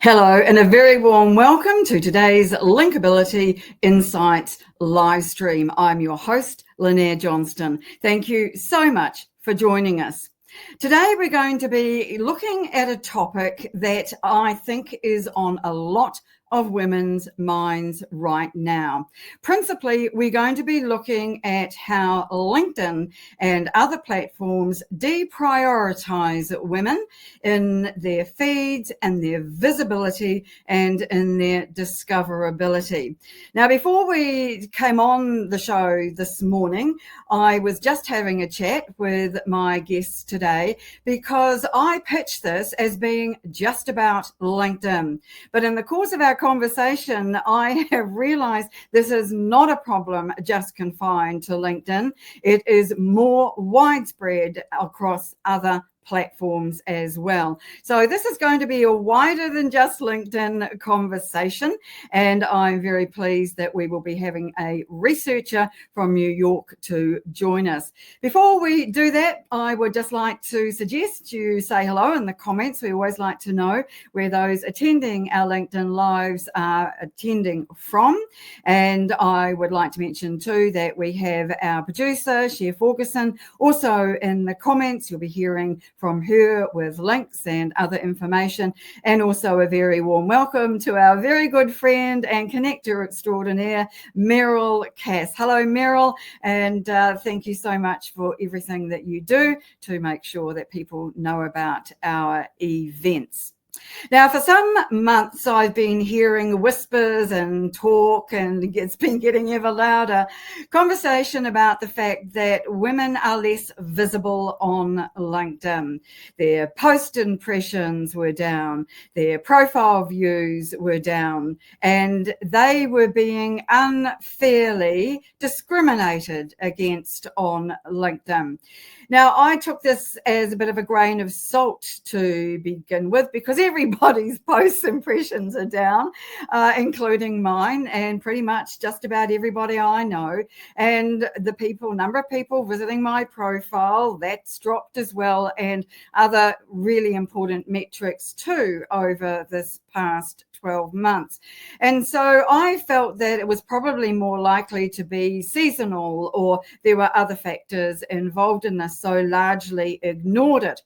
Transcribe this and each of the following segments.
Hello, and a very warm welcome to today's Linkability Insights live stream. I'm your host, Lynnaire Johnston. Thank you so much for joining us. Today, we're going to be looking at a topic that I think is on a lot of women's minds right now. Principally, we're going to be looking at how LinkedIn and other platforms deprioritize women in their feeds and their visibility and in their discoverability. Now, before we came on the show this morning, I was just having a chat with my guests today because I pitched this as being just about LinkedIn. But in the course of our conversation, I have realized this is not a problem just confined to LinkedIn. It is more widespread across other platforms as well. So this is going to be a wider than just LinkedIn conversation, and I'm very pleased that we will be having a researcher from New York to join us. Before we do that, I would just like to suggest you say hello in the comments. We always like to know where those attending our LinkedIn Lives are attending from. And I would like to mention too that we have our producer, Cher Ferguson, also in the comments. You'll be hearing from her with links and other information, and also a very warm welcome to our very good friend and connector extraordinaire, Meryl Cass. Hello, Meryl, and thank you so much for everything that you do to make sure that people know about our events. Now, for some months, I've been hearing whispers and talk, and it's been getting ever louder, conversation about the fact that women are less visible on LinkedIn. Their post impressions were down, their profile views were down, and they were being unfairly discriminated against on LinkedIn. Now, I took this as a bit of a grain of salt to begin with, because everybody's post impressions are down, including mine, and pretty much just about everybody I know. And the number of people visiting my profile, that's dropped as well, and other really important metrics too over this past 12 months. And so I felt that it was probably more likely to be seasonal, or there were other factors involved in this, so largely ignored it.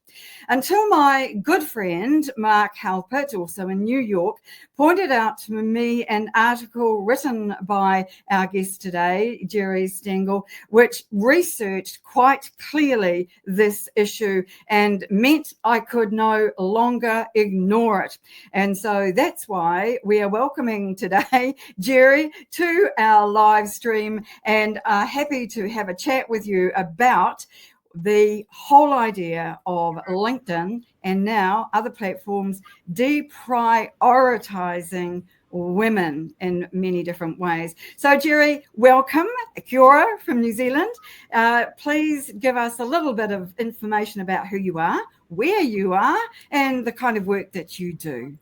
Until my good friend, Mark Halpert, also in New York, pointed out to me an article written by our guest today, Geri Stengel, which researched quite clearly this issue and meant I could no longer ignore it. And so that's why we are welcoming today Geri to our live stream, and are happy to have a chat with you about the whole idea of LinkedIn and now other platforms deprioritizing women in many different ways. So Geri, welcome. Kia ora from New Zealand. Please give us a little bit of information about who you are, where you are, and the kind of work that you do.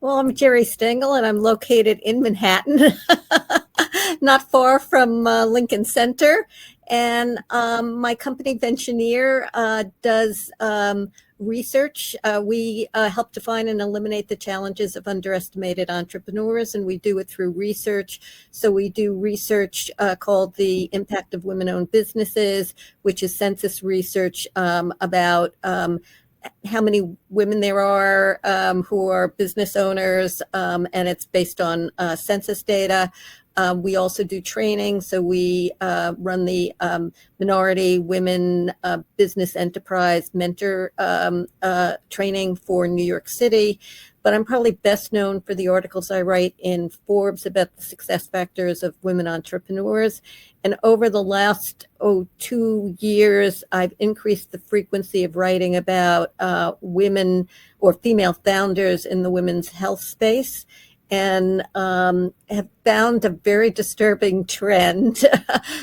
Well, I'm Geri Stengel, and I'm located in Manhattan, not far from Lincoln Center. And my company, Ventureneer, does research. We help define and eliminate the challenges of underestimated entrepreneurs, and we do it through research. So we do research called the Impact of Women-Owned Businesses, which is census research about how many women there are who are business owners, and it's based on census data. We also do training, so we run the Minority Women Business Enterprise Mentor training for New York City. But I'm probably best known for the articles I write in Forbes about the success factors of women entrepreneurs. And over the last 2 years, I've increased the frequency of writing about women or female founders in the women's health space, and have found a very disturbing trend.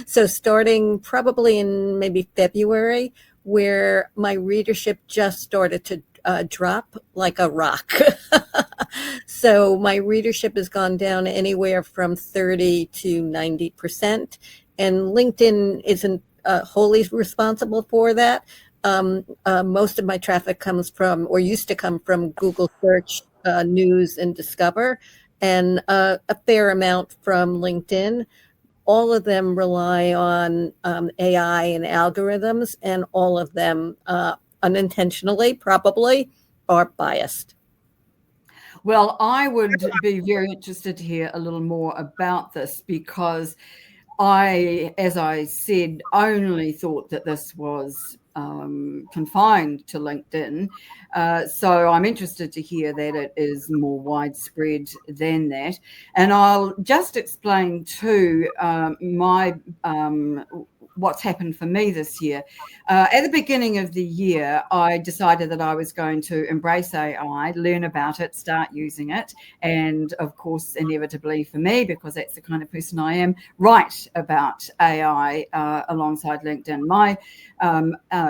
So starting probably in maybe February, where my readership just started to drop like a rock. So my readership has gone down anywhere from 30 to 90%. And LinkedIn isn't wholly responsible for that. Most of my traffic comes from, or used to come from, Google search news and discover, and a fair amount from LinkedIn. All of them rely on AI and algorithms, and all of them unintentionally probably are biased. Well, I would be very interested to hear a little more about this, because as I said, only thought that this was confined to LinkedIn. So I'm interested to hear that it is more widespread than that. And I'll just explain too what's happened for me this year. At the beginning of the year, I decided that I was going to embrace AI, learn about it, start using it. And of course, inevitably for me, because that's the kind of person I am, write about AI alongside LinkedIn. My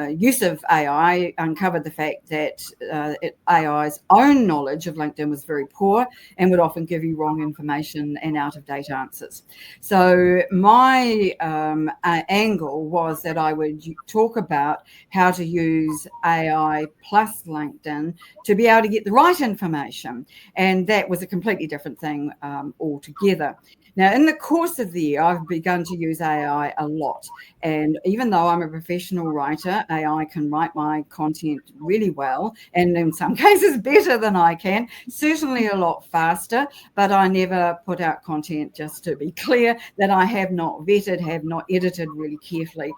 use of AI uncovered the fact that AI's own knowledge of LinkedIn was very poor and would often give you wrong information and out-of-date answers. So my angle was that I would talk about how to use AI plus LinkedIn to be able to get the right information. And that was a completely different thing altogether. Now, in the course of the year, I've begun to use AI a lot. And even though I'm a professional writer, AI can write my content really well, and in some cases better than I can, certainly a lot faster. But I never put out content, just to be clear, that I have not vetted, have not edited really carefully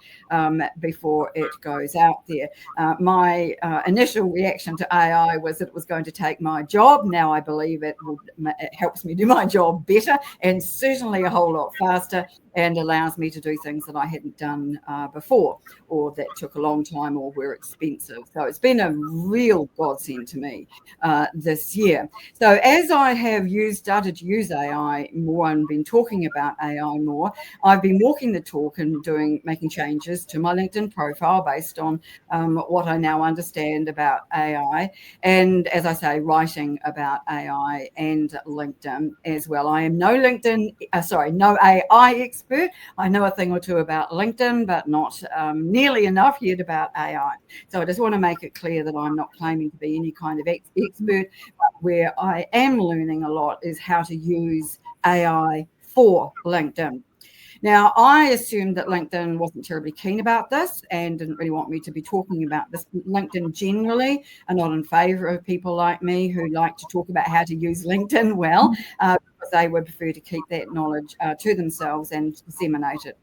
before it goes out there. My initial reaction to AI was that it was going to take my job. Now I believe it helps me do my job better, and certainly a whole lot faster, and allows me to do things that I hadn't done before, or that took a long time or were expensive. So it's been a real godsend to me this year. So as I have started to use AI more and been talking about AI more, I've been walking the talk and making changes to my LinkedIn profile based on what I now understand about AI. And as I say, writing about AI and LinkedIn as well. I am no AI expert. I know a thing or two about LinkedIn, but not nearly enough yet about AI. So I just want to make it clear that I'm not claiming to be any kind of expert. But where I am learning a lot is how to use AI for LinkedIn. Now, I assumed that LinkedIn wasn't terribly keen about this and didn't really want me to be talking about this. LinkedIn generally are not in favor of people like me who like to talk about how to use LinkedIn well, because they would prefer to keep that knowledge to themselves and disseminate it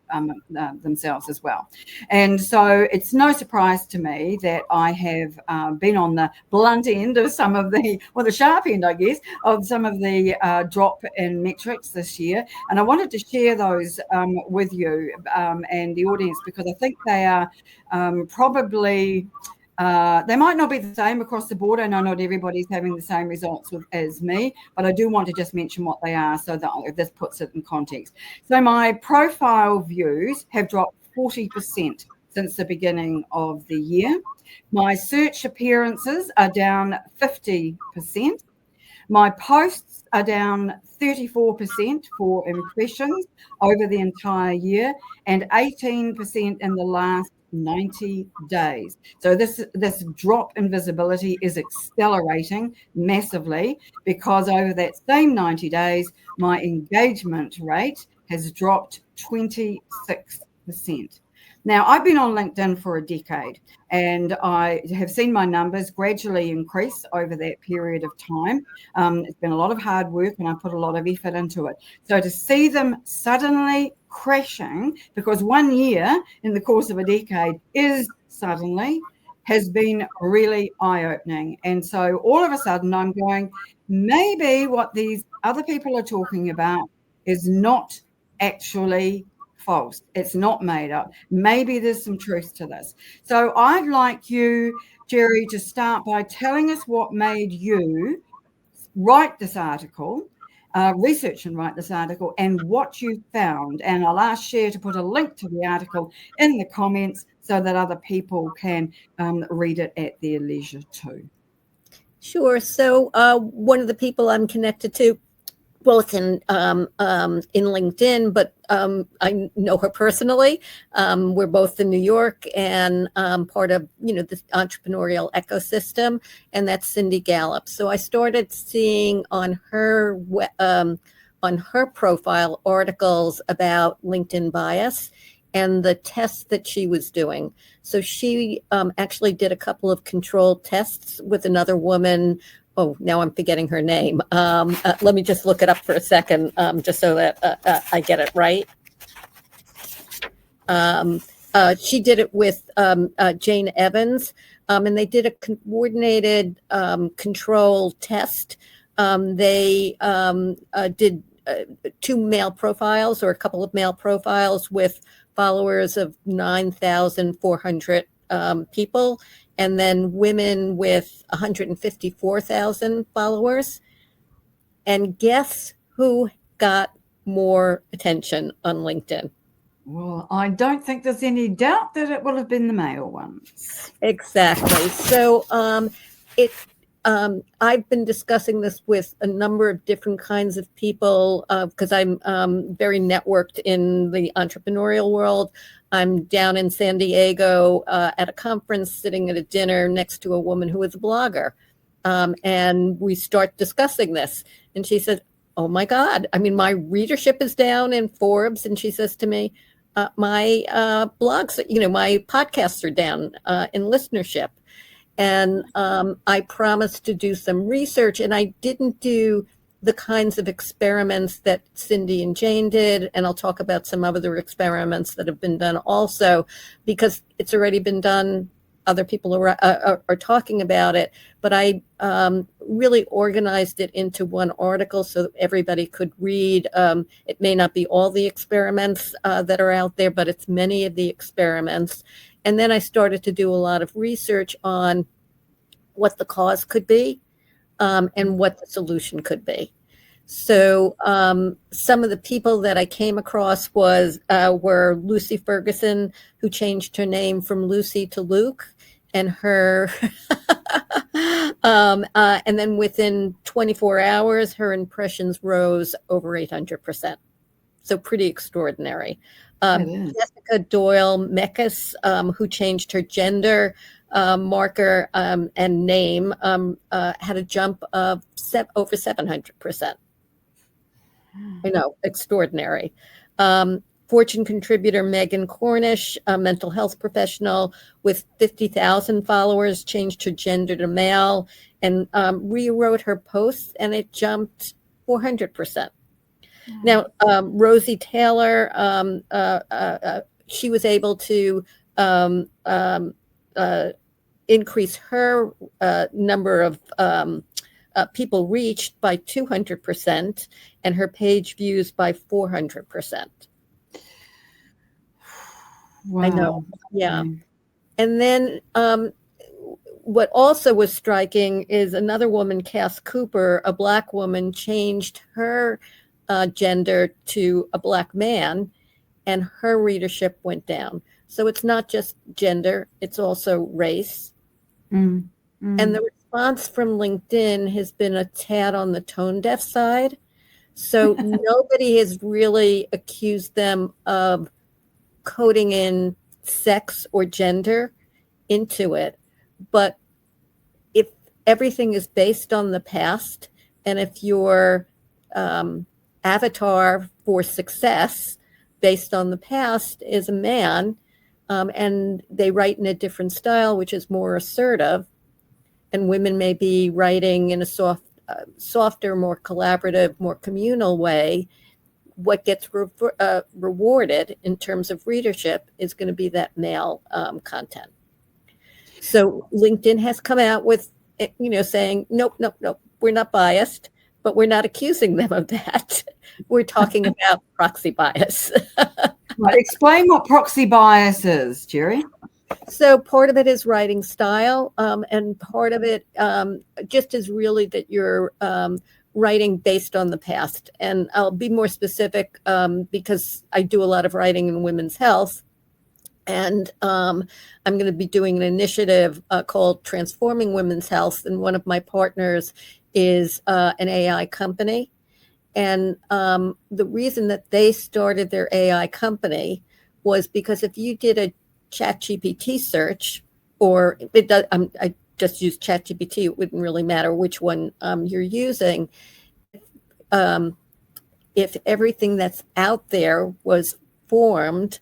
themselves as well. And so it's no surprise to me that I have been on the blunt end of some of the sharp end, I guess, of some of the drop in metrics this year. And I wanted to share those with you and the audience, because I think they are probably they might not be the same across the board. I know not everybody's having the same results as me, but I do want to just mention what they are so that this puts it in context. So my profile views have dropped 40% since the beginning of the year. My search appearances are down 50%. My posts are down 34% for impressions over the entire year, and 18% in the last 90 days. So this drop in visibility is accelerating massively, because over that same 90 days, my engagement rate has dropped 26%. Now, I've been on LinkedIn for a decade, and I have seen my numbers gradually increase over that period of time. It's been a lot of hard work, and I put a lot of effort into it. So to see them suddenly crashing, because 1 year in the course of a decade is suddenly, has been really eye-opening. And so all of a sudden I'm going, maybe what these other people are talking about is not actually false. It's not made up. Maybe there's some truth to this. So I'd like you, Geri, to start by telling us what made you write this article, research and write this article, and what you found. And I'll ask Cher to put a link to the article in the comments so that other people can read it at their leisure too. Sure. So one of the people I'm connected to both in LinkedIn, but I know her personally. We're both in New York and part of the entrepreneurial ecosystem, and that's Cindy Gallup. So I started seeing on her profile articles about LinkedIn bias and the tests that she was doing. So she actually did a couple of controlled tests with another woman. Oh, now I'm forgetting her name. Let me just look it up for a second, just so that I get it right. She did it with Jane Evans, and they did a coordinated control test. They did 2 male profiles, or a couple of male profiles, with followers of 9,400 people, and then women with 154,000 followers. And guess who got more attention on LinkedIn? Well, I don't think there's any doubt that it will have been the male ones. Exactly. So I've been discussing this with a number of different kinds of people because I'm very networked in the entrepreneurial world. I'm down in San Diego at a conference, sitting at a dinner next to a woman who is a blogger. And we start discussing this. And she said, oh my God, I mean, my readership is down in Forbes. And she says to me, my blogs, my podcasts are down in listenership. And I promised to do some research, and I didn't do the kinds of experiments that Cindy and Jane did. And I'll talk about some other experiments that have been done also, because it's already been done. Other people are talking about it, but I really organized it into one article so that everybody could read. It may not be all the experiments that are out there, but it's many of the experiments. And then I started to do a lot of research on what the cause could be and what the solution could be. So some of the people that I came across were Lucy Ferguson, who changed her name from Lucy to Luke, and her, and then within 24 hours, her impressions rose over 800%. So pretty extraordinary. Jessica Doyle Mekas, who changed her gender marker and name, had a jump of over 700%. I know, extraordinary. Fortune contributor Megan Cornish, a mental health professional with 50,000 followers, changed her gender to male and rewrote her posts, and it jumped 400%. Now, Rosie Taylor, she was able to increase her number of people reached by 200% and her page views by 400%. Wow. I know. Yeah. And then what also was striking is another woman, Cass Cooper, a Black woman, changed her gender to a Black man, and her readership went down. So it's not just gender, it's also race. And the response from LinkedIn has been a tad on the tone deaf side. So nobody has really accused them of coding in sex or gender into it. But if everything is based on the past, and if your avatar for success based on the past is a man, and they write in a different style, which is more assertive, and women may be writing in a softer, more collaborative, more communal way, what gets rewarded in terms of readership is going to be that male content. So LinkedIn has come out with, saying, nope, we're not biased, but we're not accusing them of that. We're talking about proxy bias. Right. Explain what proxy bias is, Geri. So part of it is writing style, and part of it just is really that you're writing based on the past. And I'll be more specific because I do a lot of writing in women's health. And I'm going to be doing an initiative called Transforming Women's Health. And one of my partners is an AI company. And the reason that they started their AI company was because if you did a ChatGPT search, or it does, I just use ChatGPT, it wouldn't really matter which one you're using. If everything that's out there was formed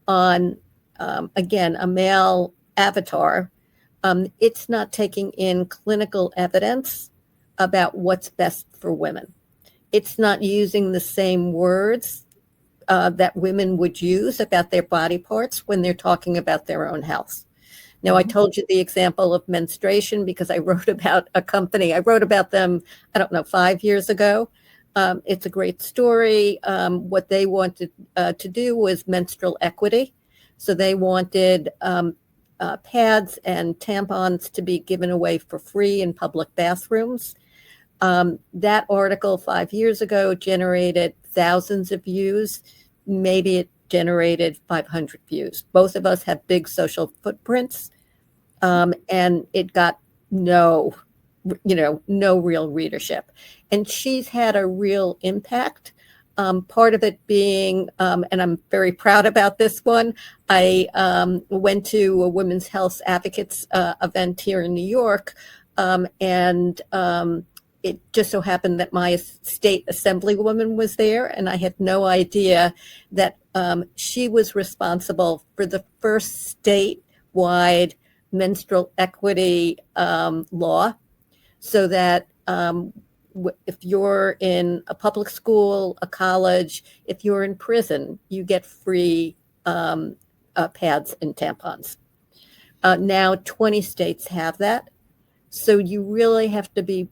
on, again, a male avatar, it's not taking in clinical evidence about what's best for women. It's not using the same words that women would use about their body parts when they're talking about their own health. Now, I told you the example of menstruation because I wrote about a company. I wrote about them, I don't know, 5 years ago. It's a great story. What they wanted to do was menstrual equity. So they wanted pads and tampons to be given away for free in public bathrooms. That article 5 years ago generated thousands of views. Maybe it generated 500 views. Both of us have big social footprints, and it got no real readership. And she's had a real impact. Part of it being, and I'm very proud about this one, I went to a women's health advocates event here in New York, and it just so happened that my state assemblywoman was there, and I had no idea that she was responsible for the first statewide menstrual equity law, so that if you're in a public school, a college, if you're in prison, you get free pads and tampons. Now 20 states have that. So you really have to be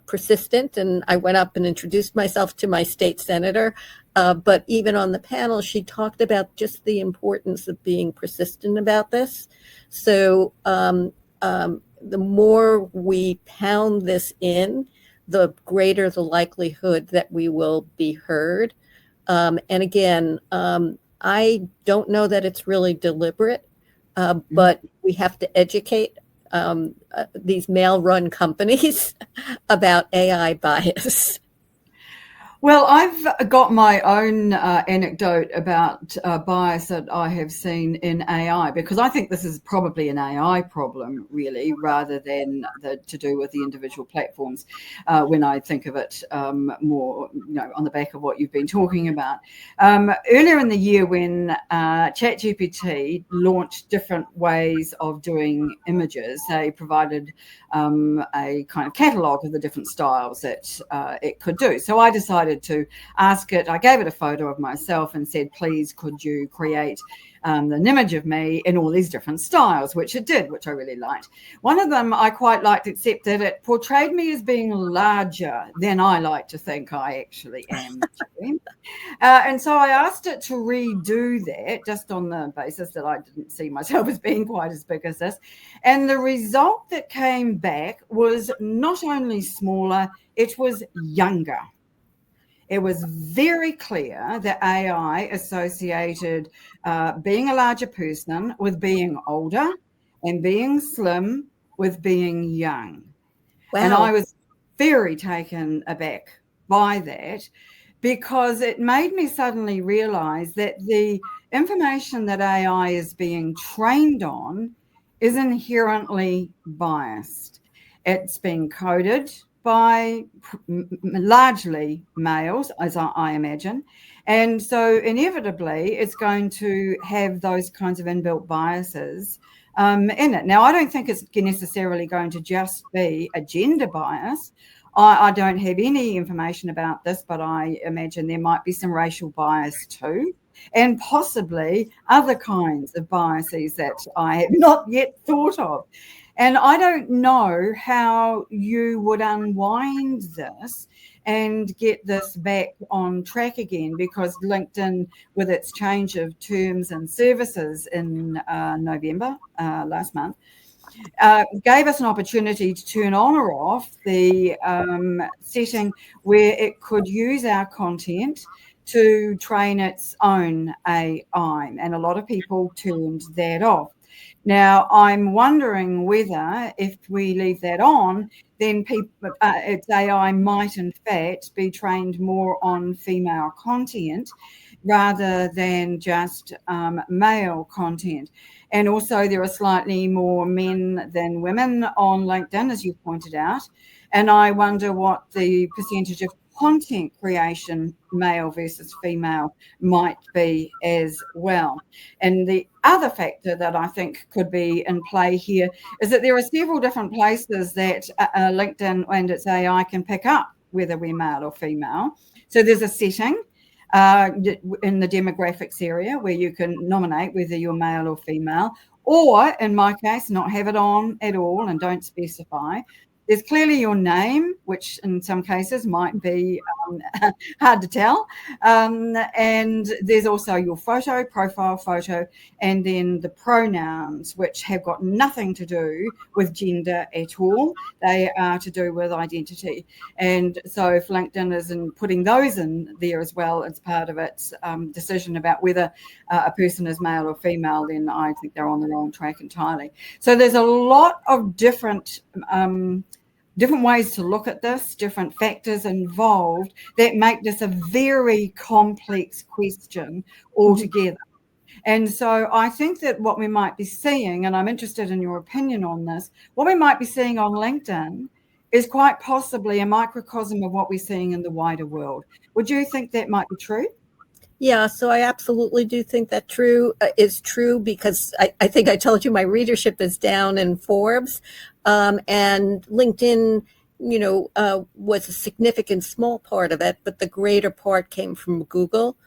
persistent. And I went up and introduced myself to my state senator. But even on the panel, she talked about just the importance of being persistent about this. So the more we pound this in, the greater the likelihood that we will be heard. And again, I don't know that it's really deliberate, but we have to educate these male-run companies about AI bias. Well, I've got my own anecdote about bias that I have seen in AI, because I think this is probably an AI problem, really, rather than to do with the individual platforms. When I think of it more, on the back of what you've been talking about. Earlier in the year, when ChatGPT launched different ways of doing images, they provided a kind of catalogue of the different styles that it could do. So I decided to ask it. I gave it a photo of myself and said, please, could you create an image of me in all these different styles, which it did, which I really liked. One of them I quite liked, except that it portrayed me as being larger than I like to think I actually am. And so I asked it to redo that, just on the basis that I didn't see myself as being quite as big as this. And the result that came back was not only smaller, it was younger. It was very clear that AI associated being a larger person with being older, and being slim with being young. Wow. And I was very taken aback by that, because it made me suddenly realize that the information that AI is being trained on is inherently biased. It's being coded by largely males, as I imagine. And so inevitably it's going to have those kinds of inbuilt biases in it. Now, I don't think it's necessarily going to just be a gender bias. I don't have any information about this, but I imagine there might be some racial bias too, and possibly other kinds of biases that I have not yet thought of. And I don't know how you would unwind this and get this back on track again, because LinkedIn, with its change of terms and services in November last month, gave us an opportunity to turn on or off the setting where it could use our content to train its own AI. And a lot of people turned that off. Now, I'm wondering whether if we leave that on, then its AI might in fact be trained more on female content rather than just male content. And also there are slightly more men than women on LinkedIn, as you pointed out. And I wonder what the percentage of content creation, male versus female, might be as well. And the other factor that I think could be in play here is that there are several different places that LinkedIn and its AI can pick up whether we're male or female. So there's a setting in the demographics area where you can nominate whether you're male or female, or in my case, not have it on at all and don't specify. There's clearly your name, which in some cases might be hard to tell. And there's also your photo, profile photo, and then the pronouns, which have got nothing to do with gender at all. They are to do with identity. And so if LinkedIn is putting those in there as well as part of its decision about whether a person is male or female, then I think they're on the wrong track entirely. So there's a lot of different ways to look at this, different factors involved that make this a very complex question altogether. And so I think that what we might be seeing, and I'm interested in your opinion on this, what we might be seeing on LinkedIn is quite possibly a microcosm of what we're seeing in the wider world. Would you think that might be true? Yeah, so I absolutely do think that is true, because I think I told you my readership is down in Forbes, and LinkedIn, was a significant small part of it, but the greater part came from Google.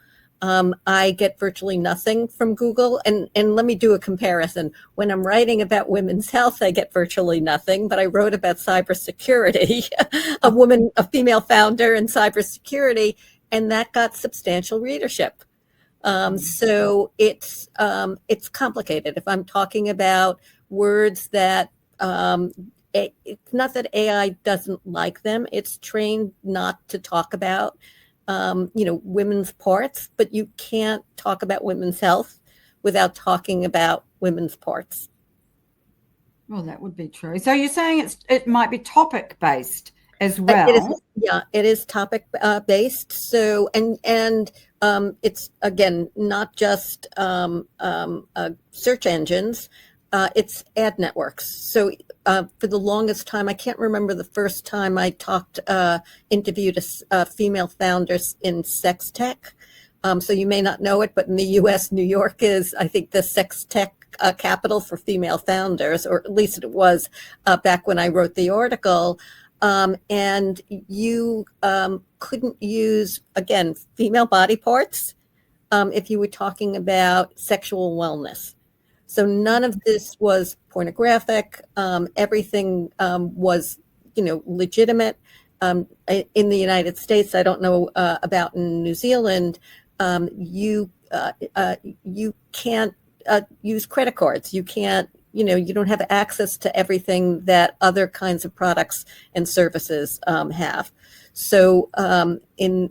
I get virtually nothing from Google, and let me do a comparison. When I'm writing about women's health, I get virtually nothing, but I wrote about cybersecurity, a female founder in cybersecurity, and that got substantial readership. So it's complicated. If I'm talking about words that it's not that AI doesn't like them; it's trained not to talk about women's parts, but you can't talk about women's health without talking about women's parts. Well, that would be true. So you're saying it might be topic based as well. It is topic based. So and it's again not just search engines. It's ad networks. So for the longest time, I can't remember the first time I interviewed a female founder in sex tech. So you may not know it, but in the U.S., New York is, I think, the sex tech capital for female founders, or at least it was back when I wrote the article. And you couldn't use, again, female body parts if you were talking about sexual wellness. So none of this was pornographic. Everything was, legitimate. In the United States, I don't know about in New Zealand. You can't use credit cards. You can't. You don't have access to everything that other kinds of products and services have. So in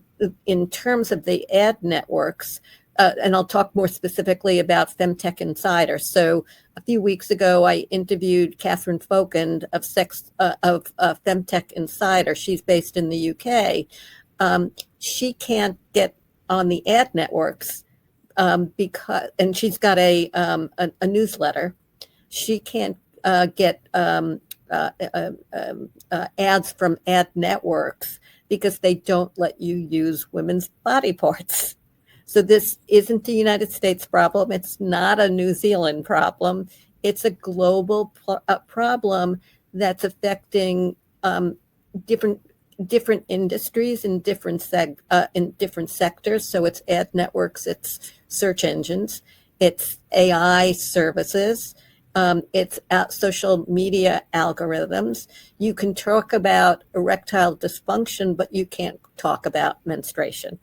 terms of the ad networks, and I'll talk more specifically about Femtech Insider. So a few weeks ago, I interviewed Catherine Fokund of Femtech Insider. She's based in the UK. She can't get on the ad networks because, and she's got a newsletter. She can't get ads from ad networks because they don't let you use women's body parts. So this isn't the United States problem. It's not a New Zealand problem. It's a global problem that's affecting different industries in different sectors. So it's ad networks, it's search engines, it's AI services. It's social media algorithms. You can talk about erectile dysfunction, but you can't talk about menstruation.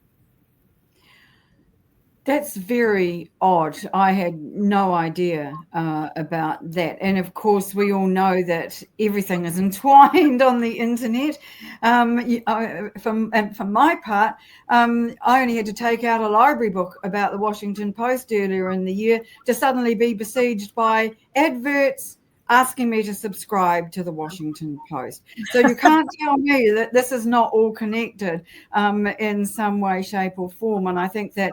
That's very odd. I had no idea about that. And of course, we all know that everything is entwined on the internet. From my part, I only had to take out a library book about the Washington Post earlier in the year to suddenly be besieged by adverts asking me to subscribe to the Washington Post. So you can't tell me that this is not all connected in some way, shape, or form. And I think that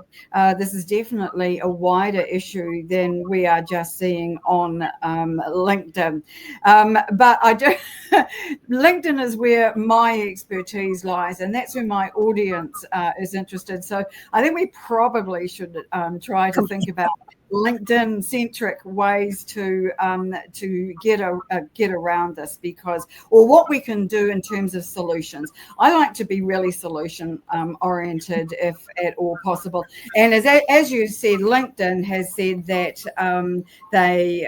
this is definitely a wider issue than we are just seeing on LinkedIn. But I do, LinkedIn is where my expertise lies, and that's where my audience is interested. So I think we probably should try to think about LinkedIn-centric ways to get around this, because, or what we can do in terms of solutions. I like to be really solution oriented, if at all possible. And as you said, LinkedIn has said that they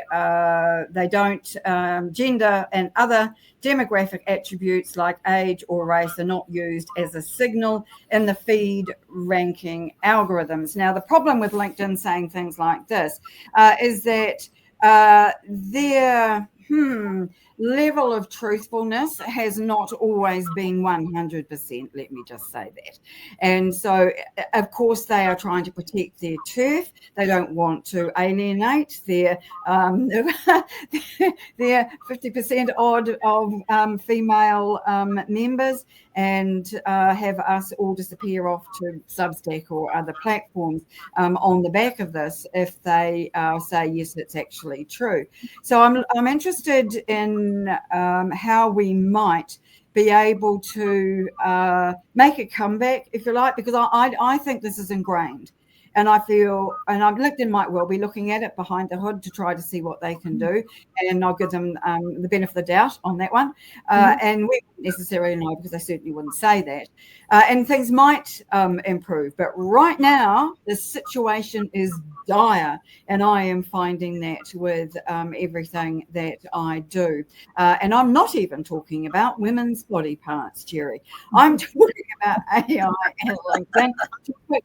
don't gender and other demographic attributes like age or race are not used as a signal in the feed ranking algorithms. Now, the problem with LinkedIn saying things like this is that their level of truthfulness has not always been 100%, let me just say that. And so, of course, they are trying to protect their turf. They don't want to alienate their 50% odd of female members and have us all disappear off to Substack or other platforms on the back of this if they say, yes, it's actually true. So I'm interested in how we might be able to make a comeback, if you like, because I think this is ingrained. And I feel, and LinkedIn might well be looking at it behind the hood to try to see what they can do. And I'll give them the benefit of the doubt on that one. And we wouldn't necessarily know, because they certainly wouldn't say that. And things might improve. But right now, the situation is dire. And I am finding that with everything that I do. And I'm not even talking about women's body parts, Geri. I'm talking about AI and LinkedIn,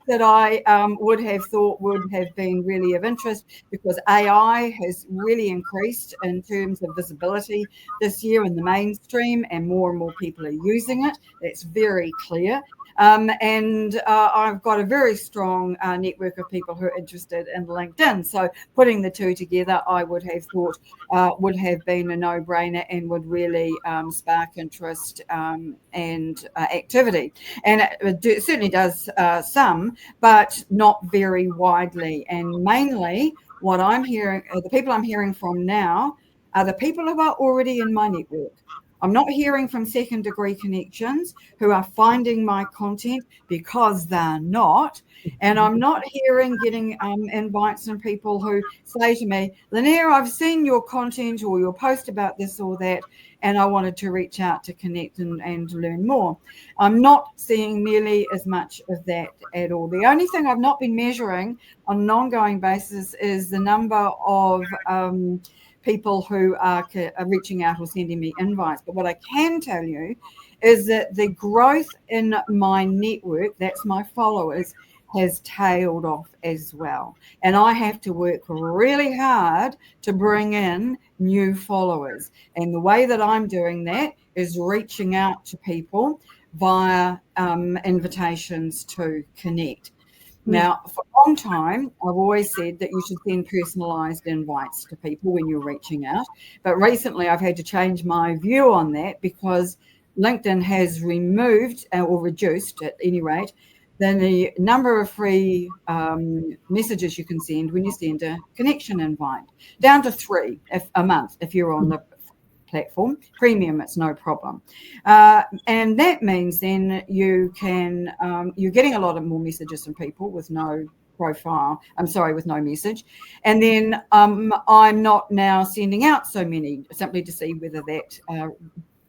that I would have thought would have been really of interest, because AI has really increased in terms of visibility this year in the mainstream, and more people are using it. That's very clear. And I've got a very strong network of people who are interested in LinkedIn. So putting the two together, I would have thought would have been a no-brainer and would really spark interest and activity. And it certainly does some, but not very widely. And mainly what I'm hearing, the people I'm hearing from now are the people who are already in my network. I'm not hearing from second degree connections who are finding my content because they're not. And I'm not getting invites from people who say to me, Lynnaire, I've seen your content or your post about this or that, and I wanted to reach out to connect and learn more. I'm not seeing nearly as much of that at all. The only thing I've not been measuring on an ongoing basis is the number of people who are reaching out or sending me invites. But what I can tell you is that the growth in my network, that's my followers, has tailed off as well. And I have to work really hard to bring in new followers. And the way that I'm doing that is reaching out to people via invitations to connect. Now, for a long time, I've always said that you should send personalised invites to people when you're reaching out. But recently, I've had to change my view on that, because LinkedIn has removed or reduced, at any rate, the number of free messages you can send when you send a connection invite, down to 3 a month if you're on the platform. Premium, it's no problem. And that means then you can, you're getting a lot of more messages from people with no profile, with no message. And then I'm not now sending out so many, simply to see whether that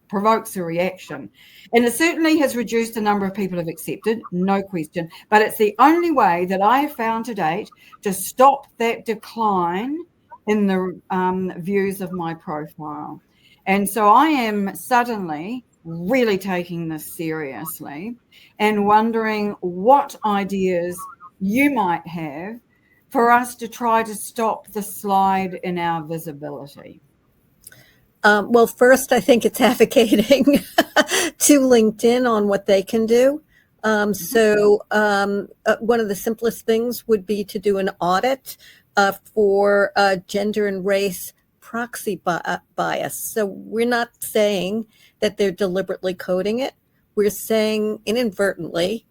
provokes a reaction. And it certainly has reduced the number of people who've accepted, no question. But it's the only way that I have found to date to stop that decline in the views of my profile. And so I am suddenly really taking this seriously and wondering what ideas you might have for us to try to stop the slide in our visibility? Well, first, I think it's advocating to LinkedIn on what they can do. One of the simplest things would be to do an audit for gender and race proxy bias. So we're not saying that they're deliberately coding it. We're saying inadvertently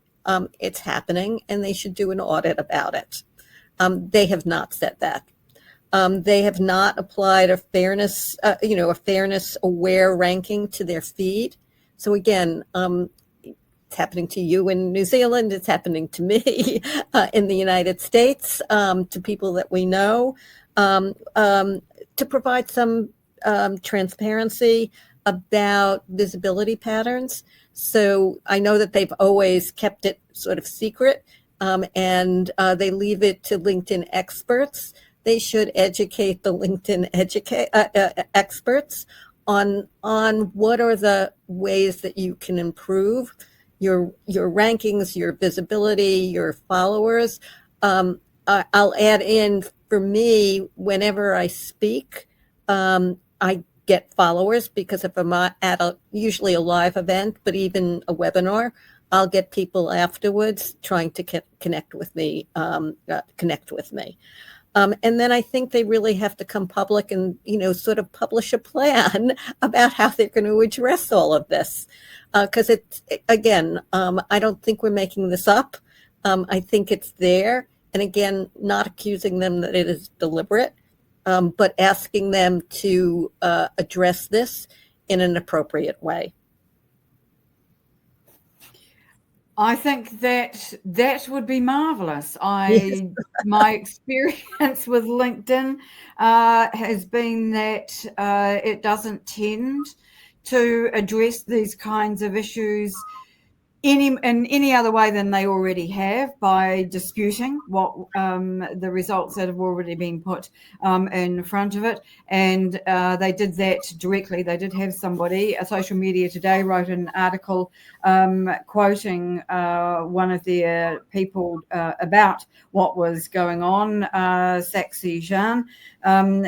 it's happening, and they should do an audit about it. They have not said that. They have not applied a fairness aware ranking to their feed. So again, it's happening to you in New Zealand. It's happening to me in the United States, to people that we know, to provide some transparency about visibility patterns. So I know that they've always kept it sort of secret, and they leave it to LinkedIn experts. They should educate the LinkedIn experts on what are the ways that you can improve your rankings, your visibility, your followers. I'll add in, for me, whenever I speak, I get followers, because if I'm at usually a live event, but even a webinar, I'll get people afterwards trying to connect with me. And then I think they really have to come public and, sort of publish a plan about how they're going to address all of this. Because I don't think we're making this up. I think it's there. And again, not accusing them that it is deliberate, but asking them to address this in an appropriate way. I think that would be marvelous. My experience with LinkedIn has been that it doesn't tend to address these kinds of issues in any other way than they already have, by disputing what the results that have already been put in front of it. And they did that directly. They did have somebody, Social Media Today wrote an article quoting one of their people about what was going on, Saxi Jean,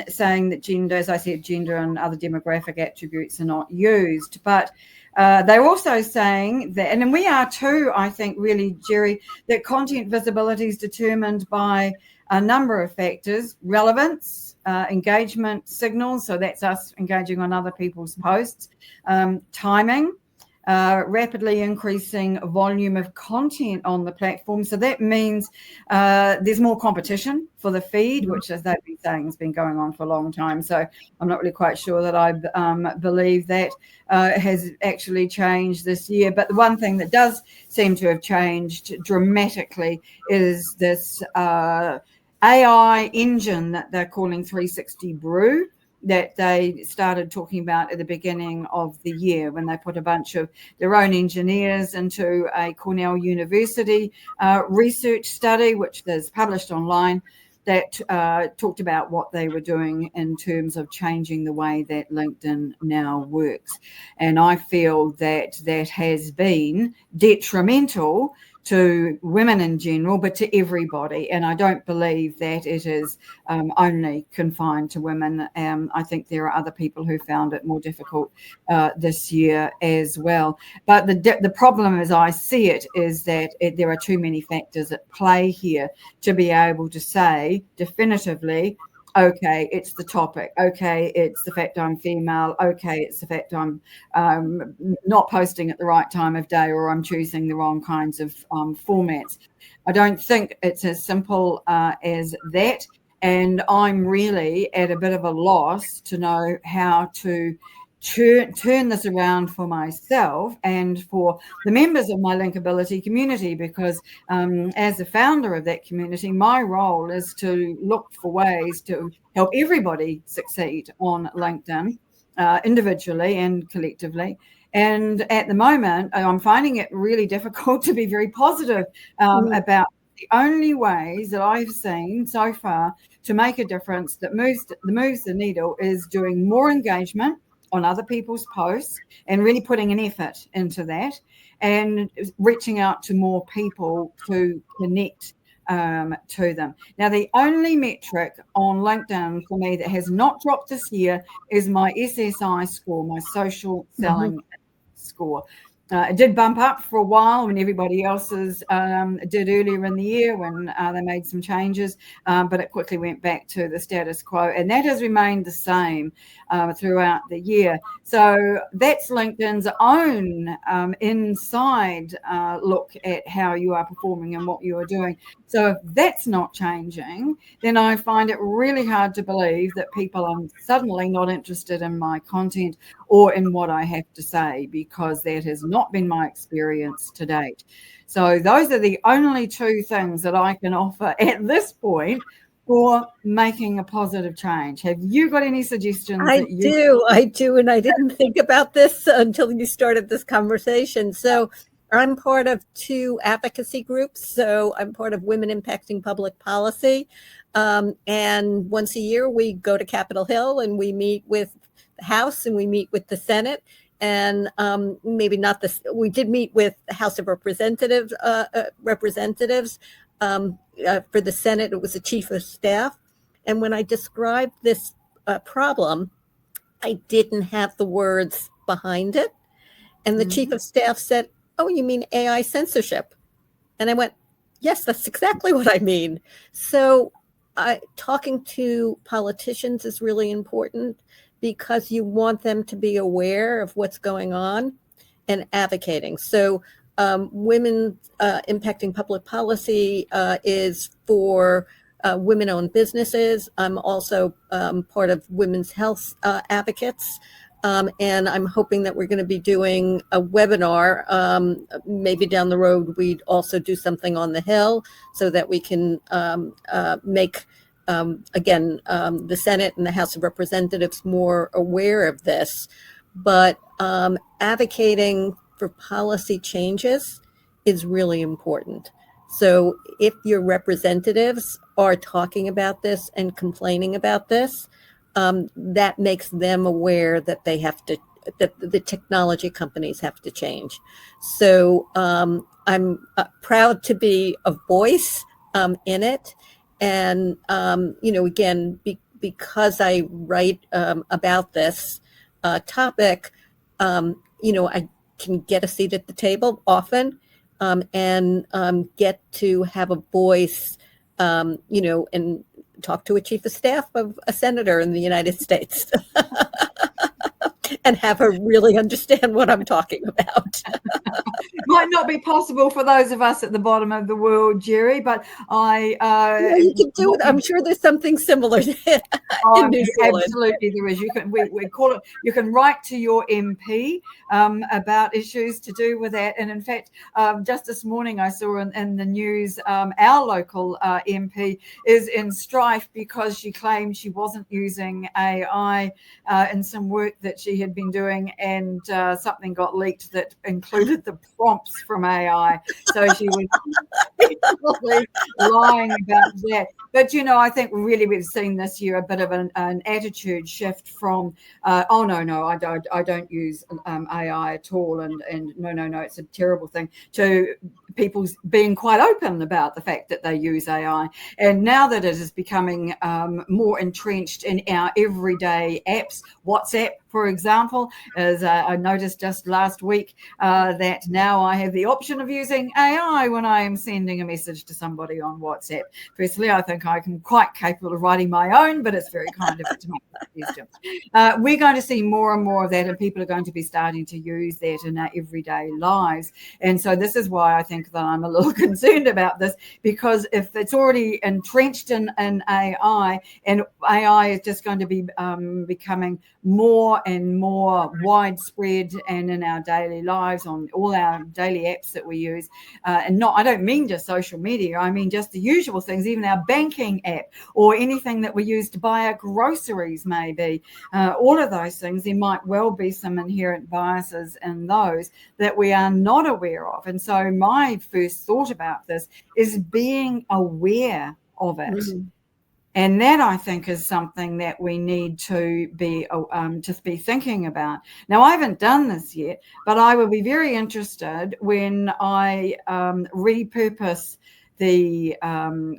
saying that gender, as I said, gender and other demographic attributes are not used. But they're also saying that, and we are too, I think, really, Geri, that content visibility is determined by a number of factors: relevance, engagement signals, so that's us engaging on other people's posts, timing, rapidly increasing volume of content on the platform. So that means there's more competition for the feed, which, as they've been saying, has been going on for a long time. So I'm not really quite sure that I believe that has actually changed this year. But the one thing that does seem to have changed dramatically is this AI engine that they're calling 360 Brew, that they started talking about at the beginning of the year, when they put a bunch of their own engineers into a Cornell University research study, which is published online, that talked about what they were doing in terms of changing the way that LinkedIn now works. And I feel that that has been detrimental to women in general, but to everybody. And I don't believe that it is only confined to women. I think there are other people who found it more difficult this year as well. But the problem, as I see it, is that there are too many factors at play here to be able to say definitively, okay, it's the topic. Okay, it's the fact I'm female. Okay, it's the fact I'm not posting at the right time of day, or I'm choosing the wrong kinds of formats. I don't think it's as simple as that. And I'm really at a bit of a loss to know how to turn this around for myself and for the members of my Linkability community, because as the founder of that community, my role is to look for ways to help everybody succeed on LinkedIn, individually and collectively. And at the moment, I'm finding it really difficult to be very positive about the only ways that I've seen so far to make a difference that moves the needle is doing more engagement on other people's posts and really putting an effort into that, and reaching out to more people to connect to them. Now, the only metric on LinkedIn for me that has not dropped this year is my SSI score, my social selling score. It did bump up for a while when everybody else's did earlier in the year when they made some changes, but it quickly went back to the status quo, and that has remained the same throughout the year. So that's LinkedIn's own inside look at how you are performing and what you are doing. So if that's not changing, then I find it really hard to believe that people are suddenly not interested in my content or in what I have to say, because that has not been my experience to date. So those are the only two things that I can offer at this point for making a positive change. Have you got any suggestions? I do. And I didn't think about this until you started this conversation. So I'm part of two advocacy groups. So I'm part of Women Impacting Public Policy. And once a year, we go to Capitol Hill and we meet with the House and we meet with the Senate. And maybe not this, we did meet with the House of Representatives. For the Senate, it was the Chief of Staff. And when I described this problem, I didn't have the words behind it. And the Chief of Staff said, "Oh, you mean AI censorship?" And I went, "Yes, that's exactly what I mean." So talking to politicians is really important, because you want them to be aware of what's going on and advocating. So Women Impacting Public Policy is for women-owned businesses. I'm also part of Women's Health Advocates. And I'm hoping that we're going to be doing a webinar. Maybe down the road, we'd also do something on the Hill so that we can make, the Senate and the House of Representatives more aware of this. But advocating for policy changes is really important. So if your representatives are talking about this and complaining about this, that makes them aware that they have to, that the technology companies have to change. So I'm proud to be a voice in it. And, because I write about this topic, I can get a seat at the table often and get to have a voice, and talk to a chief of staff of a senator in the United States and have her really understand what I'm talking about. Might not be possible for those of us at the bottom of the world, Geri, but you can do it. I'm sure there's something similar in New Zealand. Absolutely, there is. You can we call it. You can write to your MP about issues to do with that. And in fact, just this morning I saw in the news our local MP is in strife because she claimed she wasn't using AI in some work that she had been doing, and something got leaked that included the prompts from AI. So she was lying about that. But, I think really we've seen this year a bit of an attitude shift from, oh, no, I don't use AI at all. And no, it's a terrible thing, to people being quite open about the fact that they use AI. And now that it is becoming more entrenched in our everyday apps, WhatsApp, for example, as I noticed just last week that now I have the option of using AI when I am sending a message to somebody on WhatsApp. Personally, I think I'm quite capable of writing my own, but it's very kind of it to make a suggestion. We're going to see more and more of that, and people are going to be starting to use that in our everyday lives. And so this is why I think that I'm a little concerned about this, because if it's already entrenched in AI, and AI is just going to be becoming more and more widespread and in our daily lives on all our daily apps that we use, and I don't mean just social media, I mean just the usual things, even our banking app or anything that we use to buy our groceries, maybe all of those things. There might well be some inherent biases in those that we are not aware of. And so my first thought about this is being aware of it. And that, I think, is something that we need to be just be thinking about. Now, I haven't done this yet, but I will be very interested when I repurpose the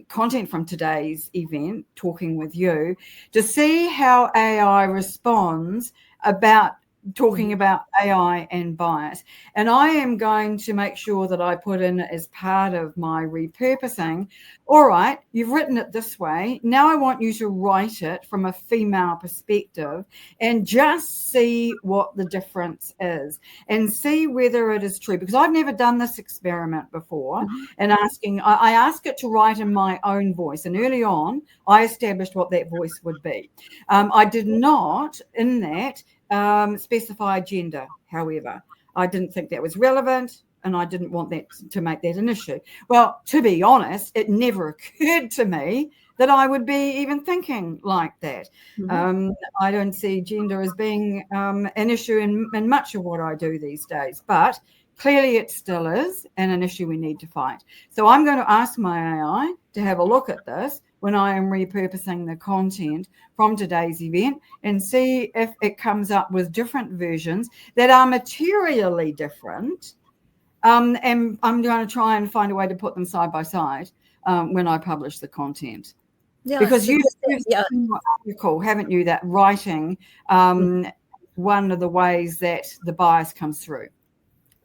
content from today's event, talking with you, to see how AI responds about talking about AI and bias. And I am going to make sure that I put in as part of my repurposing, all right, you've written it this way. Now I want you to write it from a female perspective and just see what the difference is and see whether it is true. Because I've never done this experiment before. And I ask it to write in my own voice. And early on, I established what that voice would be. I did not, in that, specify gender, however. I didn't think that was relevant, and I didn't want that to make that an issue. Well, to be honest, it never occurred to me that I would be even thinking like that. I don't see gender as being an issue in much of what I do these days, but clearly it still is, and an issue we need to fight. So I'm going to ask my AI to have a look at this when I am repurposing the content from today's event and see if it comes up with different versions that are materially different. And I'm going to try and find a way to put them side by side when I publish the content. Yeah, because you've article, haven't you, that writing one of the ways that the bias comes through.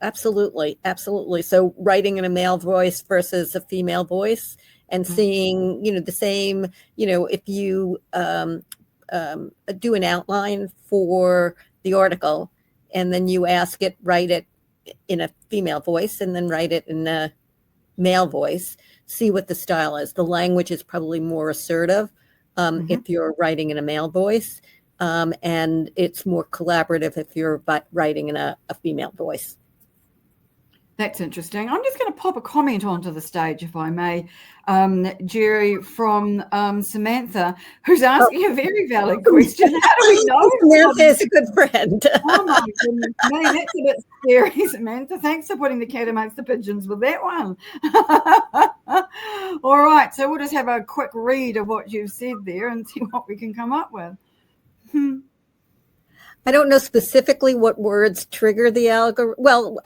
Absolutely. Absolutely. So writing in a male voice versus a female voice, and seeing, the same, if you do an outline for the article and then you ask it, write it in a female voice and then write it in a male voice, see what the style is. The language is probably more assertive if you're writing in a male voice, and it's more collaborative if you're writing in a female voice. That's interesting. I'm just going to pop a comment onto the stage, if I may, Geri, from Samantha, who's asking a very valid question. How do we know? Samantha is a good friend. Oh my goodness, man, that's a bit scary, Samantha. Thanks for putting the cat amongst the pigeons with that one. All right, so we'll just have a quick read of what you've said there and see what we can come up with. I don't know specifically what words trigger the algorithm. Well,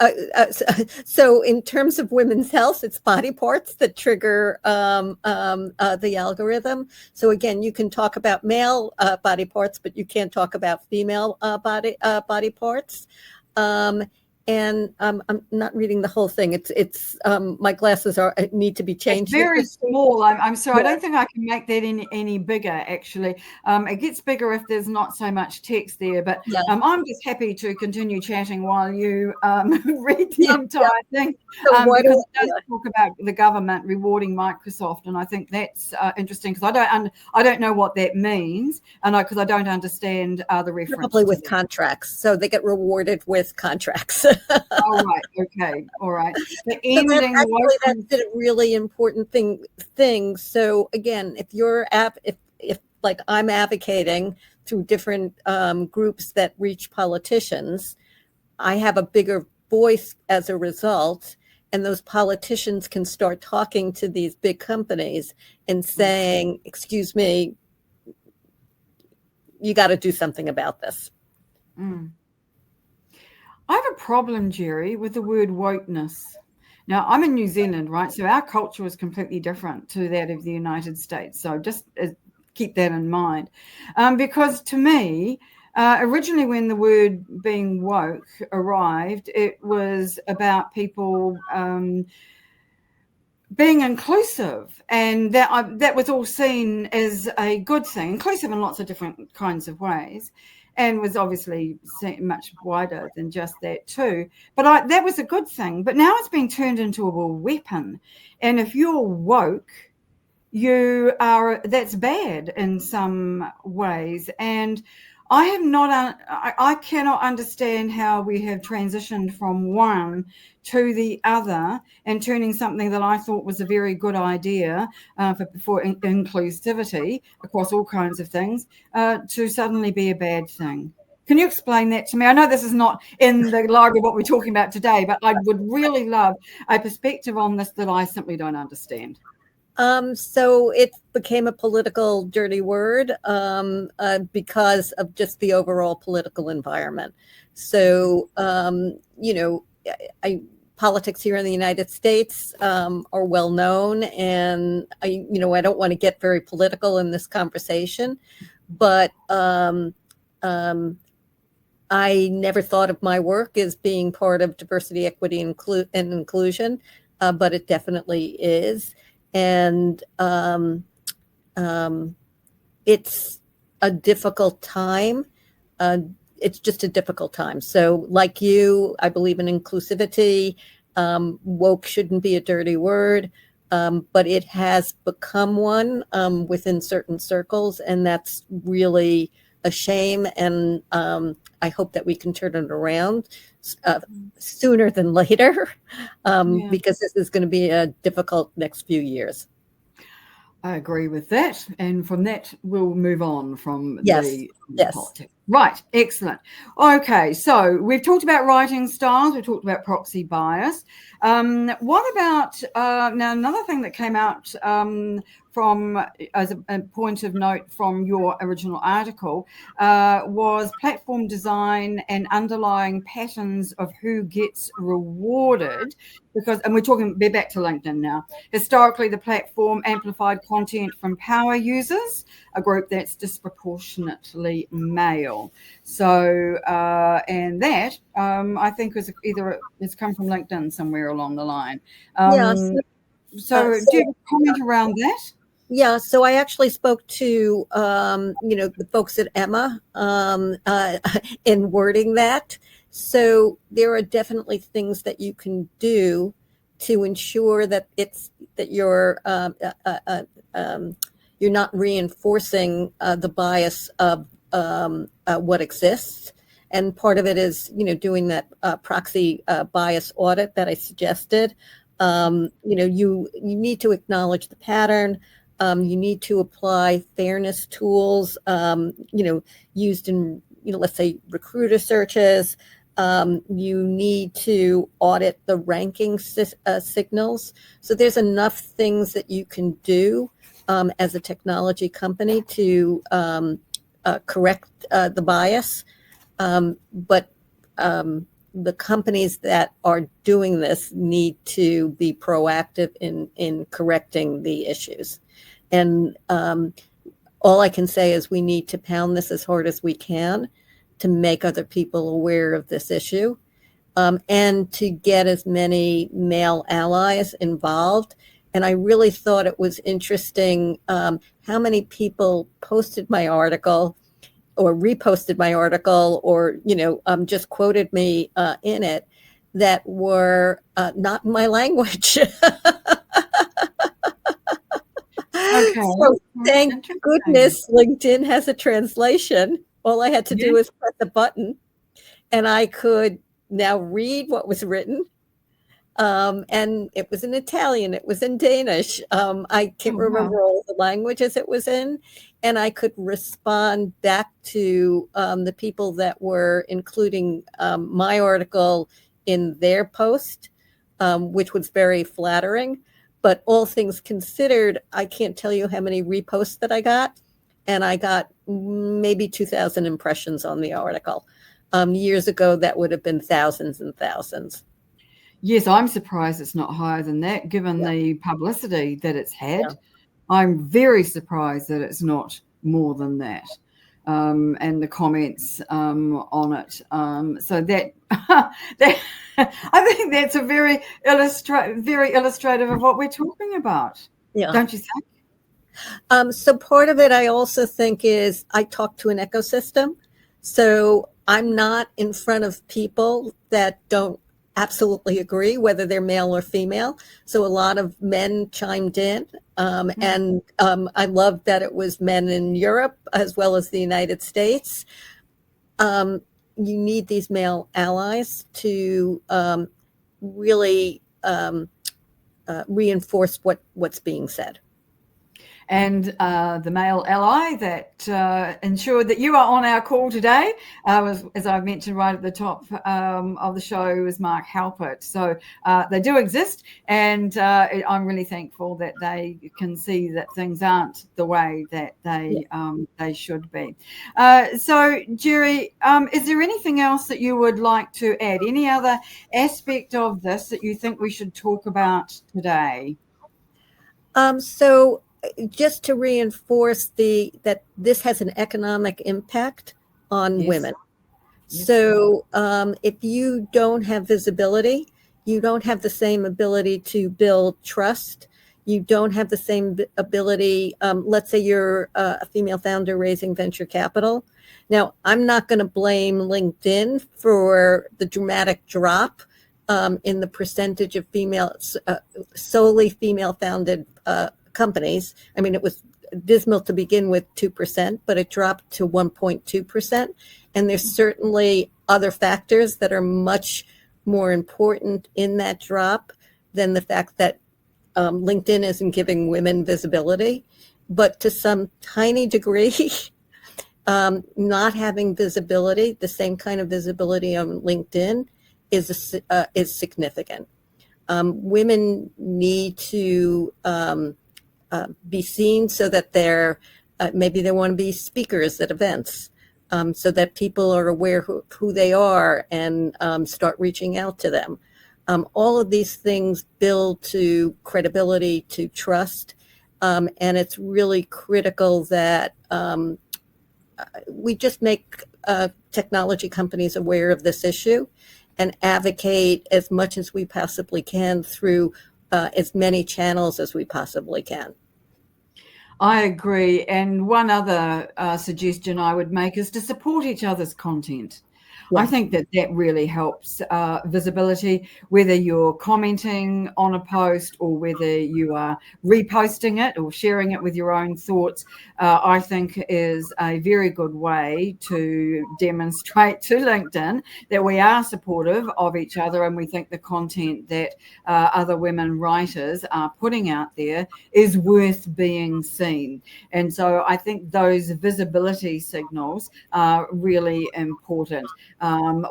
so in terms of women's health, it's body parts that trigger the algorithm. So again, you can talk about male body parts, but you can't talk about female body parts. And I'm not reading the whole thing. It's my glasses need to be changed. It's very small. I'm sorry. Yeah. I don't think I can make that any bigger, actually. It gets bigger if there's not so much text there. But yeah. I'm just happy to continue chatting while you read the entire thing. So because it does talk about the government rewarding Microsoft, and I think that's interesting because I don't know what that means, and because I don't understand the reference. Probably with contracts, so they get rewarded with contracts. All right. Okay. All right. That's a really important thing. So again, if you're if like I'm advocating through different groups that reach politicians, I have a bigger voice as a result, and those politicians can start talking to these big companies and saying, "Excuse me, you got to do something about this." I have a problem, Geri, with the word wokeness. Now, I'm in New Zealand, right? So our culture is completely different to that of the United States. So just keep that in mind. Because to me, originally when the word being woke arrived, it was about people being inclusive. And that was all seen as a good thing, inclusive in lots of different kinds of ways. And was obviously much wider than just that too. But that was a good thing. But now it's been turned into a weapon. And if you're woke, that's bad in some ways. And I cannot understand how we have transitioned from one to the other and turning something that I thought was a very good idea for inclusivity across all kinds of things to suddenly be a bad thing. Can you explain that to me? I know this is not in the library of what we're talking about today, but I would really love a perspective on this that I simply don't understand. So it became a political dirty word because of just the overall political environment. So, politics here in the United States are well known, and I don't want to get very political in this conversation, but I never thought of my work as being part of diversity, equity, and inclusion, but it definitely is. And it's a difficult time. It's just a difficult time. So like you, I believe in inclusivity. Woke shouldn't be a dirty word, but it has become one within certain circles, and that's really a shame. And I hope that we can turn it around sooner than later, because this is going to be a difficult next few years. I agree with that. And from that, we'll move on from the politics. Right. Excellent. Okay. So we've talked about writing styles. We've talked about proxy bias. What about now another thing that came out from as a point of note from your original article was platform design and underlying patterns of who gets rewarded. Because, and we're back to LinkedIn now. Historically, the platform amplified content from power users, a group that's disproportionately male. So, and that I think is it's come from LinkedIn somewhere along the line. So do you comment around that? Yeah, so I actually spoke to the folks at Emma in wording that. So there are definitely things that you can do to ensure that you're not reinforcing the bias of what exists. And part of it is doing that proxy bias audit that I suggested. You need to acknowledge the pattern. You need to apply fairness tools, used in, let's say, recruiter searches. You need to audit the ranking signals. So there's enough things that you can do as a technology company to correct the bias. But the companies that are doing this need to be proactive in correcting the issues. And all I can say is we need to pound this as hard as we can to make other people aware of this issue, and to get as many male allies involved. And I really thought it was interesting how many people posted my article or reposted my article or, just quoted me in it that were not in my language. Okay. So thank goodness LinkedIn has a translation. All I had to do was press a button and I could now read what was written. And it was in Italian, it was in Danish. I can't remember all the languages it was in. And I could respond back to the people that were including my article in their post, which was very flattering. But all things considered, I can't tell you how many reposts that I got. And I got maybe 2,000 impressions on the article. Years ago, that would have been thousands and thousands. Yes, I'm surprised it's not higher than that, given the publicity that it's had. Yeah. I'm very surprised that it's not more than that, and the comments on it. So that that I think that's a very illustrative of what we're talking about. Yeah, don't you think? So part of it, I also think, is I talk to an ecosystem. So I'm not in front of people that don't absolutely agree, whether they're male or female. So a lot of men chimed in, and I love that it was men in Europe as well as the United States. You need these male allies to really reinforce what's being said. and the male ally that ensured that you are on our call today was, as I mentioned right at the top of the show, was Mark Halpert. So they do exist, and I'm really thankful that they can see that things aren't the way that they should be. So, Geri, is there anything else that you would like to add? Any other aspect of this that you think we should talk about today? So just to reinforce that this has an economic impact on women. Yes. So if you don't have visibility, you don't have the same ability to build trust. You don't have the same ability. Let's say you're a female founder raising venture capital. Now, I'm not going to blame LinkedIn for the dramatic drop in the percentage of solely female-founded companies. I mean, it was dismal to begin with, 2%, but it dropped to 1.2%. And there's certainly other factors that are much more important in that drop than the fact that LinkedIn isn't giving women visibility. But to some tiny degree, not having visibility, the same kind of visibility on LinkedIn, is significant. Women need to be seen so that maybe they want to be speakers at events, so that people are aware who they are and start reaching out to them. All of these things build to credibility, to trust, and it's really critical that we just make technology companies aware of this issue and advocate as much as we possibly can through as many channels as we possibly can. I agree. And one other suggestion I would make is to support each other's content. Yeah. I think that really helps visibility, whether you're commenting on a post or whether you are reposting it or sharing it with your own thoughts. I think is a very good way to demonstrate to LinkedIn that we are supportive of each other, and we think the content that other women writers are putting out there is worth being seen. And so I think those visibility signals are really important.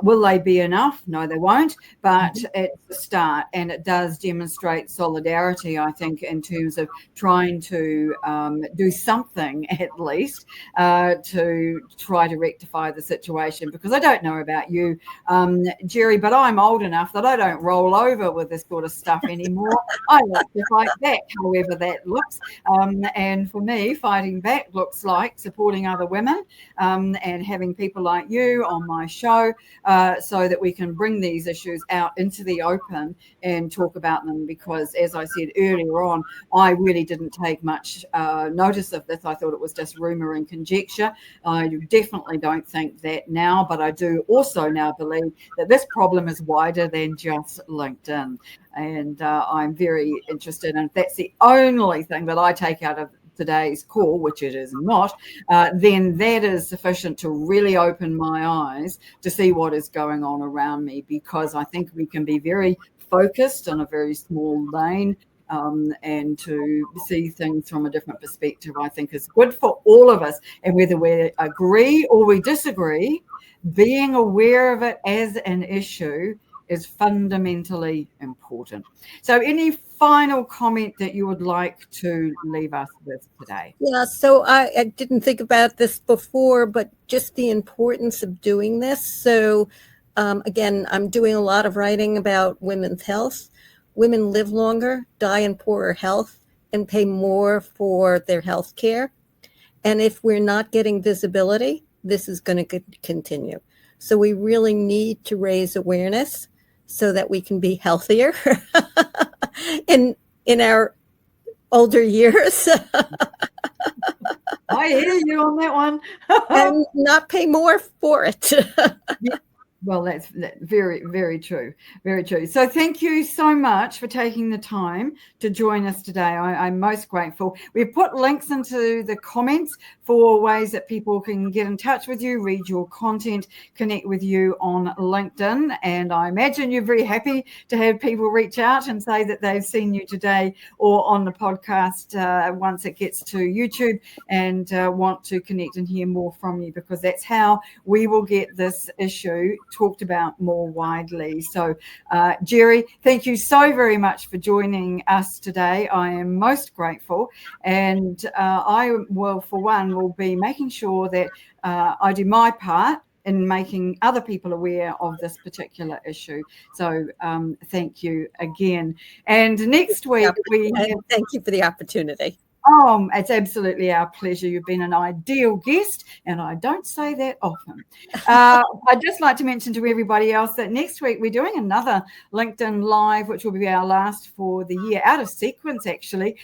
Will they be enough? No, they won't, but it's a start, and it does demonstrate solidarity, I think, in terms of trying to do something at least to try to rectify the situation. Because I don't know about you, Geri, but I'm old enough that I don't roll over with this sort of stuff anymore. I like to fight back, however that looks. And for me, fighting back looks like supporting other women and having people like you on my show, so that we can bring these issues out into the open and talk about them. Because, as I said earlier on, I really didn't take much notice of this. I thought it was just rumor and conjecture. I definitely don't think that now, but I do also now believe that this problem is wider than just LinkedIn. And I'm very interested, and if that's the only thing that I take out of today's call, which it is not, then that is sufficient to really open my eyes to see what is going on around me, because I think we can be very focused on a very small lane, and to see things from a different perspective, I think is good for all of us. And whether we agree or we disagree, being aware of it as an issue is fundamentally important. So any final comment that you would like to leave us with today? Yeah, so I didn't think about this before, but just the importance of doing this. So again, I'm doing a lot of writing about women's health. Women live longer, die in poorer health, and pay more for their health care. And if we're not getting visibility, this is going to continue. So we really need to raise awareness so that we can be healthier in our older years. I hear you on that one. And not pay more for it. Yeah. Well, that's very, very true. Very true. So thank you so much for taking the time to join us today. I'm most grateful. We've put links into the comments for ways that people can get in touch with you, read your content, connect with you on LinkedIn. And I imagine you're very happy to have people reach out and say that they've seen you today or on the podcast once it gets to YouTube and want to connect and hear more from you, because that's how we will get this issue talked about more widely. So Geri, thank you so very much for joining us today. I am most grateful, and I will, for one, will be making sure that I do my part in making other people aware of this particular issue. So thank you again. And next week we have... Thank you for the opportunity. Oh, it's absolutely our pleasure. You've been an ideal guest, and I don't say that often. I'd just like to mention to everybody else that next week we're doing another LinkedIn Live, which will be our last for the year, out of sequence actually,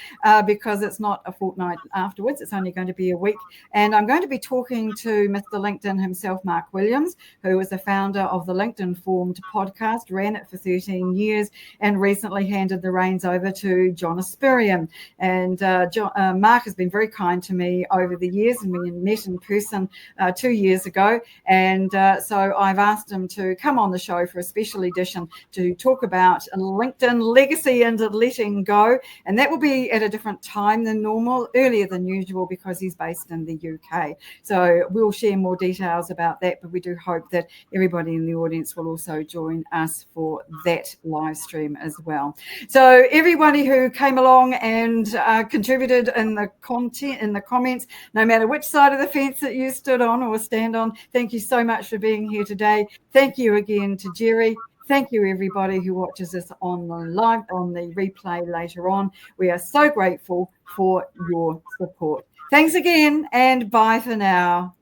because it's not a fortnight afterwards. It's only going to be a week. And I'm going to be talking to Mr. LinkedIn himself, Mark Williams, who is the founder of the LinkedIn Formed podcast, ran it for 13 years, and recently handed the reins over to John Aspirian. And Mark has been very kind to me over the years, and we met in person 2 years ago. And so I've asked him to come on the show for a special edition to talk about LinkedIn legacy and letting go. And that will be at a different time than normal, earlier than usual, because he's based in the UK. So we'll share more details about that, but we do hope that everybody in the audience will also join us for that live stream as well. So everybody who came along and contributed in the content, in the comments, no matter which side of the fence that you stood on or stand on, thank you so much for being here today. Thank you again to Geri. Thank you, everybody who watches us on the live, on the replay later on. We are so grateful for your support. Thanks again, and bye for now.